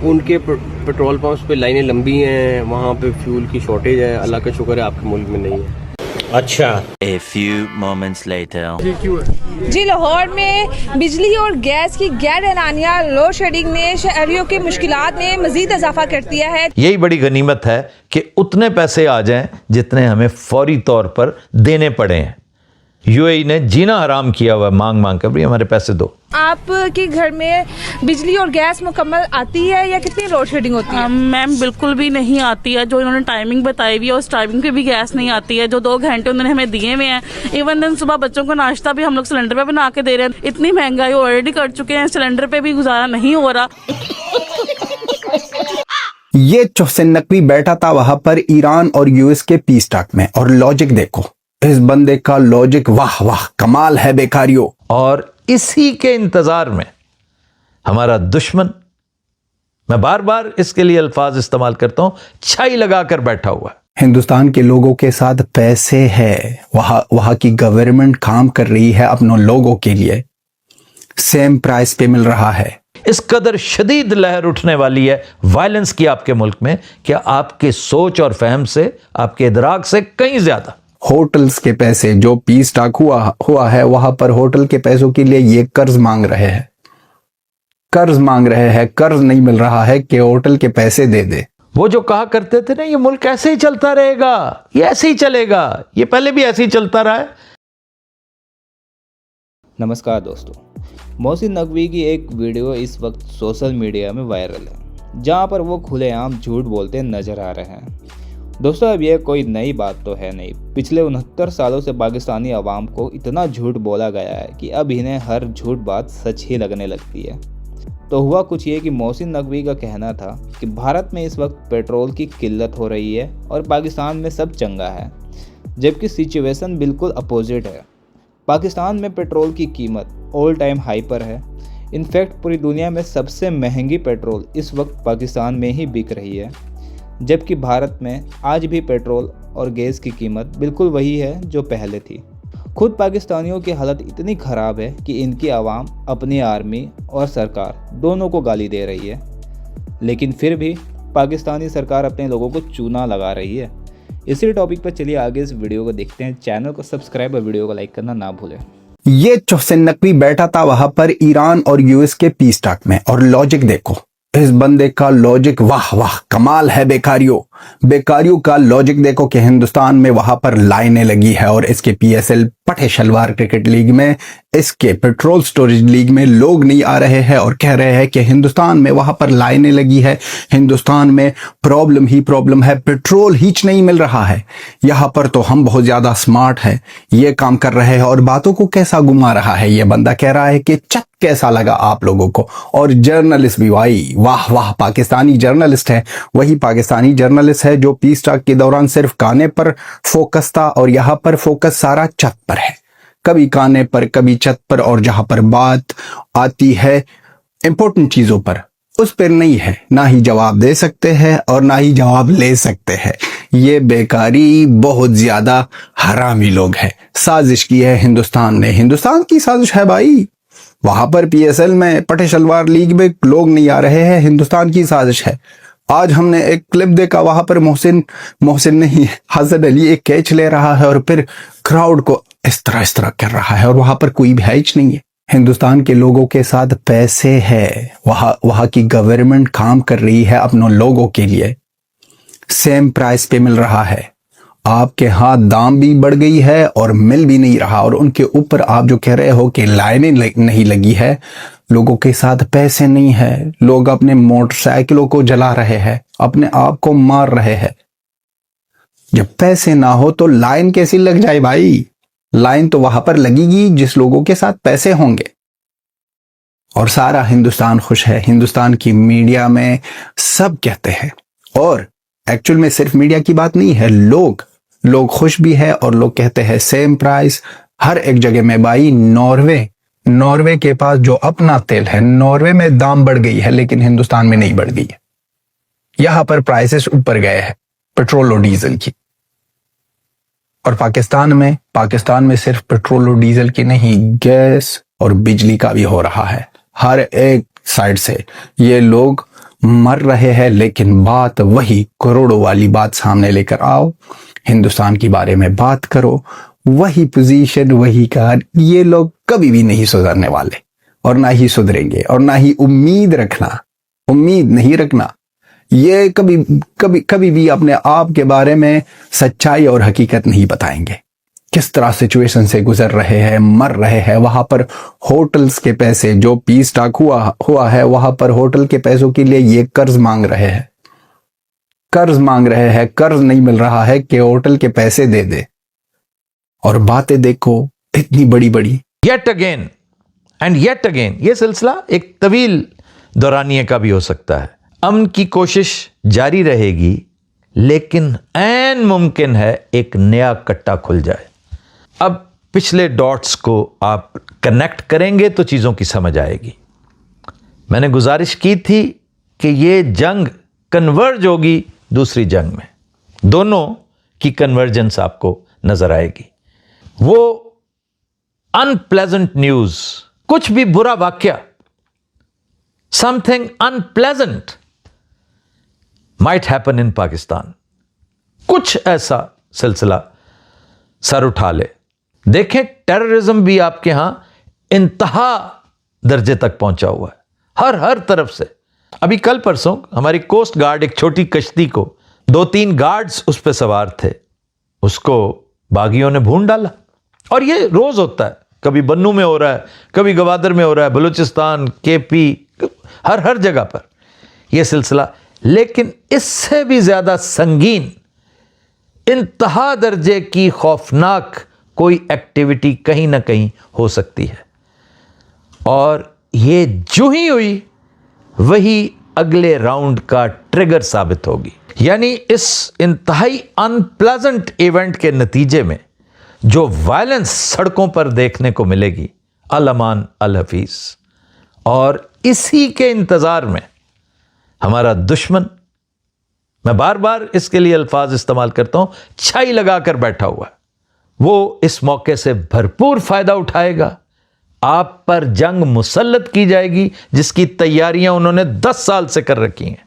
उनके petrol pumps पे लाइनें लंबी हैं, वहाँ पे फ्यूल की शॉर्टेज है। अल्लाह का शुक्र है आपके मुल्क में नहीं है। अच्छा। A few moments later. जी, लाहौर में बिजली और गैस की गैर एलानिया लोड शेडिंग ने शहरियों की मुश्किलात में मजीद इजाफा कर दिया है। यही बड़ी गनीमत है कि उतने पैसे आ जाएं जितने हमें फौरी तौर पर देने पड़े हैं। यूएई ने जीना हराम किया हुआ, मांग मांग कर, भाई हमारे पैसे दो। आपके घर में बिजली और गैस मुकम्मल आती है या कितनी लोड शेडिंग होती है? मैम बिल्कुल भी नहीं आती है। जो इन्होंने टाइमिंग बताई हुई है उस टाइमिंग पे भी गैस नहीं आती है। जो 2 घंटे उन्होंने हमें दिए हुए हैं, इवन दिन सुबह बच्चों को नाश्ता भी हम लोग सिलेंडर पे बना के दे रहे हैं। इतनी महंगाई ऑलरेडी कर चुके हैं, सिलेंडर पे भी गुजारा नहीं हो रहा। ये चौहसिन नकवी बैठा था वहां पर ईरान और यूएस के पीस टॉक में, और लॉजिक देखो इस बंदे का लॉजिक, वाह वाह कमाल है बेकारियों। और इसी के इंतजार में हमारा दुश्मन, मैं बार बार इसके लिए अल्फाज इस्तेमाल करता हूं, छाई लगाकर बैठा हुआ है। हिंदुस्तान के लोगों के साथ पैसे है, वहां की गवर्नमेंट काम कर रही है अपनों लोगों के लिए, सेम प्राइस पे मिल रहा है। इस कदर शदीद लहर उठने वाली है वायलेंस की आपके मुल्क में कि आपके सोच और फहम से, आपके इदराक से कहीं ज्यादा। होटल्स के पैसे जो पीस टॉक हुआ है, वहां पर होटल के पैसों के लिए ये कर्ज मांग रहे हैं, कर्ज नहीं मिल रहा है कि होटल के पैसे दे दे। वो जो कहा करते थे ना, ये मुल्क ऐसे ही चलता रहेगा, ये ऐसे ही चलेगा, ये पहले भी ऐसे ही चलता रहा है। नमस्कार दोस्तों, मोहसिन नकवी की एक वीडियो इस वक्त सोशल मीडिया में वायरल है, जहां पर वो खुलेआम झूठ बोलते नजर आ रहे हैं। दोस्तों, अब यह कोई नई बात तो है नहीं। पिछले 69 सालों से पाकिस्तानी अवाम को इतना झूठ बोला गया है कि अब इन्हें हर झूठ बात सच ही लगने लगती है। तो हुआ कुछ ये कि मोहसिन नकवी का कहना था कि भारत में इस वक्त पेट्रोल की किल्लत हो रही है और पाकिस्तान में सब चंगा है, जबकि सिचुएशन बिल्कुल अपोजिट है। पाकिस्तान में पेट्रोल की कीमत ऑल टाइम हाई पर है। इनफैक्ट पूरी दुनिया में सबसे महंगी पेट्रोल इस वक्त पाकिस्तान में ही बिक रही है, जबकि भारत में आज भी पेट्रोल और गैस की कीमत बिल्कुल वही है जो पहले थी। खुद पाकिस्तानियों की हालत इतनी ख़राब है कि इनकी आवाम अपनी आर्मी और सरकार दोनों को गाली दे रही है, लेकिन फिर भी पाकिस्तानी सरकार अपने लोगों को चूना लगा रही है। इसी टॉपिक पर चलिए आगे इस वीडियो को देखते हैं। चैनल को सब्सक्राइब और वीडियो को लाइक करना ना भूलें। ये चौहसिन नकवी बैठा था वहां पर ईरान और यूएस के पीस टॉक में, और लॉजिक देखो इस बंदे का लॉजिक, वाह वाह कमाल है बेकारियों का लॉजिक देखो कि हिंदुस्तान में वहां पर लाइनें लगी है, और इसके पीएसएल पठे शलवार क्रिकेट लीग में, इसके पेट्रोल स्टोरेज लीग में लोग नहीं आ रहे हैं और कह रहे हैं कि हिंदुस्तान में वहां पर लाइनें लगी है, हिंदुस्तान में प्रॉब्लम ही प्रॉब्लम है, पेट्रोल ही नहीं मिल रहा है। यहाँ पर तो हम बहुत ज्यादा स्मार्ट है, ये काम कर रहे हैं। और बातों को कैसा घुमा रहा है ये बंदा, कह रहा है कि चक कैसा लगा आप लोगों को। और जर्नलिस्ट भी, भाई वाह वाह, पाकिस्तानी जर्नलिस्ट है, वही पाकिस्तानी जर्नलिस्ट है जो पीस टॉक के दौरान सिर्फ गाने पर फोकस था, और यहाँ पर फोकस सारा छत पर है, कभी गाने पर कभी छत पर, और जहां पर बात आती है इंपॉर्टेंट चीजों पर उस पर नहीं है, ना ही जवाब दे सकते हैं और ना ही जवाब ले सकते हैं। ये बेकारी बहुत ज्यादा हरामी लोग हैं। साजिश की है हिंदुस्तान ने, हिंदुस्तान की साजिश है भाई। वहां पर पीएसएल में पठे शलवार लीग में लोग नहीं आ रहे हैं, हिंदुस्तान की साजिश है। आज हमने एक क्लिप देखा, वहां पर मोहसिन नहीं, हसन अली एक कैच ले रहा है और फिर क्राउड को इस तरह कर रहा है, और वहां पर कोई भी हैच नहीं है। हिंदुस्तान के लोगों के साथ पैसे है, वहां की गवर्नमेंट काम कर रही है अपनों लोगों के लिए, सेम प्राइस पे मिल रहा है। आपके हाथ दाम भी बढ़ गई है और मिल भी नहीं रहा, और उनके ऊपर आप जो कह रहे हो कि लाइनें नहीं लगी है, लोगों के साथ पैसे नहीं है, लोग अपने मोटरसाइकिलों को जला रहे हैं, अपने आप को मार रहे हैं। जब पैसे ना हो तो लाइन कैसी लग जाए भाई? लाइन तो वहां पर लगेगी जिस लोगों के साथ पैसे होंगे। और सारा हिंदुस्तान खुश है, हिंदुस्तान की मीडिया में सब कहते हैं, और एक्चुअल में सिर्फ मीडिया की बात नहीं है, लोग खुश भी है और लोग कहते हैं सेम प्राइस हर एक जगह में। भाई नॉर्वे के पास जो अपना तेल है, नॉर्वे में दाम बढ़ गई है, लेकिन हिंदुस्तान में नहीं बढ़ गई है। यहां पर प्राइसेस ऊपर गए हैं पेट्रोल और डीजल की। और पाकिस्तान में सिर्फ पेट्रोल और डीजल की नहीं, गैस और बिजली का भी हो रहा है। हर एक साइड से ये लोग मर रहे हैं, लेकिन बात वही करोड़ों वाली बात सामने लेकर आओ, हिंदुस्तान के बारे में बात करो, वही पोजीशन, वही कहानी। ये लोग कभी भी नहीं सुधरने वाले और ना ही सुधरेंगे, और ना ही उम्मीद नहीं रखना। ये कभी भी अपने आप के बारे में सच्चाई और हकीकत नहीं बताएंगे। किस तरह सिचुएशन से गुजर रहे हैं, मर रहे हैं। वहां पर होटल्स के पैसे, जो पीस टॉक हुआ है, वहां पर होटल के पैसों के लिए ये कर्ज मांग रहे हैं, कर्ज नहीं मिल रहा है कि होटल के पैसे दे दे। और बातें देखो इतनी बड़ी बड़ी। Yet again and yet again, ये सिलसिला एक तवील दौरानिए का भी हो सकता है। अमन की कोशिश जारी रहेगी, लेकिन ऐन मुमकिन है एक नया कट्टा खुल जाए। अब पिछले डॉट्स को आप कनेक्ट करेंगे तो चीज़ों की समझ आएगी। मैंने गुजारिश की थी कि ये जंग कन्वर्ज होगी दूसरी जंग में, दोनों की कन्वर्जेंस आपको नजर आएगी। वो अनप्लेजेंट न्यूज़, कुछ भी बुरा वाक्या, something unpleasant might happen in Pakistan, कुछ ऐसा सिलसिला सर उठा ले। देखें, टेररिज्म भी आपके यहां इंतहा दर्जे तक पहुंचा हुआ है, हर तरफ से। अभी कल परसों हमारी कोस्ट गार्ड एक छोटी कश्ती को 2-3 गार्ड्स उस पर सवार थे, उसको बागियों ने भून डाला। और ये रोज होता है, कभी बन्नू में हो रहा है, कभी गवादर में हो रहा है, बलूचिस्तान, केपी, हर जगह पर यह सिलसिला। लेकिन इससे भी ज्यादा संगीन, इंतहा दर्जे की खौफनाक कोई एक्टिविटी कहीं ना कहीं हो सकती है। और ये जो ही हुई वही अगले राउंड का ट्रिगर साबित होगी। यानी इस इंतहाई अनप्लेजेंट इवेंट के नतीजे में जो वायलेंस सड़कों पर देखने को मिलेगी, अल अमान अल हफीज। और इसी के इंतजार में हमारा दुश्मन, मैं बार बार इसके लिए अल्फाज इस्तेमाल करता हूं, छाई लगाकर बैठा हुआ है। वो इस मौके से भरपूर फायदा उठाएगा। आप पर जंग मुसल्लत की जाएगी जिसकी तैयारियां उन्होंने 10 साल से कर रखी हैं,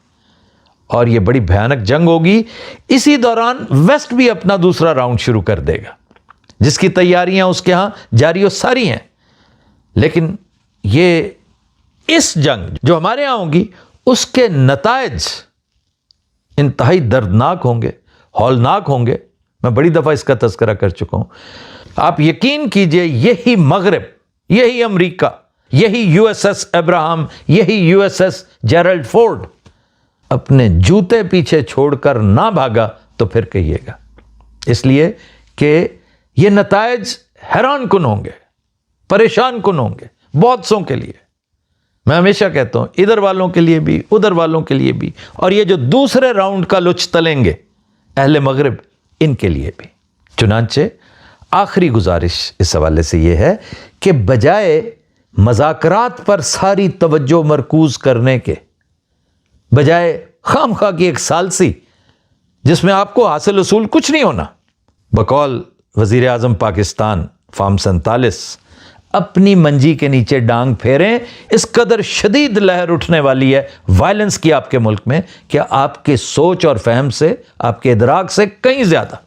और यह बड़ी भयानक जंग होगी। इसी दौरान वेस्ट भी अपना दूसरा राउंड शुरू कर देगा जिसकी तैयारियां उसके यहां जारी और सारी हैं। लेकिन ये इस जंग जो हमारे यहां होगी, उसके नतायज इंतहाई दर्दनाक होंगे, हौलनाक होंगे। मैं बड़ी दफा इसका तज़किरा कर चुका हूं। आप यकीन कीजिए, यही मगरिब, यही अमेरिका, यही यूएसएस अब्राहम, यही यूएसएस जेरल्ड फोर्ड अपने जूते पीछे छोड़कर ना भागा तो फिर कहिएगा। इसलिए कि ये नतायज हैरान कुन होंगे, परेशान कुन होंगे बहुत सौ के लिए। मैं हमेशा कहता हूं, इधर वालों के लिए भी, उधर वालों के लिए भी, और ये जो दूसरे राउंड का लुच तलेंगे अहले मगरिब, इनके लिए भी। चुनांचे आखिरी गुजारिश इस हवाले से यह है कि बजाय मज़ाकरात पर सारी तवज्जो मरकूज करने के, बजाय खामखा की एक सालसी जिसमें आपको हासिल उसूल कुछ नहीं होना, बकौल वज़ीर आज़म पाकिस्तान फार्म 47 अपनी मंजी के नीचे डांग फेरें। इस कदर शदीद लहर उठने वाली है वायलेंस की आपके मुल्क में कि आपके सोच और फहम से, आपके इदराक से कहीं ज्यादा,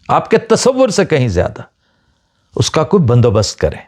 आपके तसव्वुर से कहीं ज्यादा उसका कोई बंदोबस्त करें।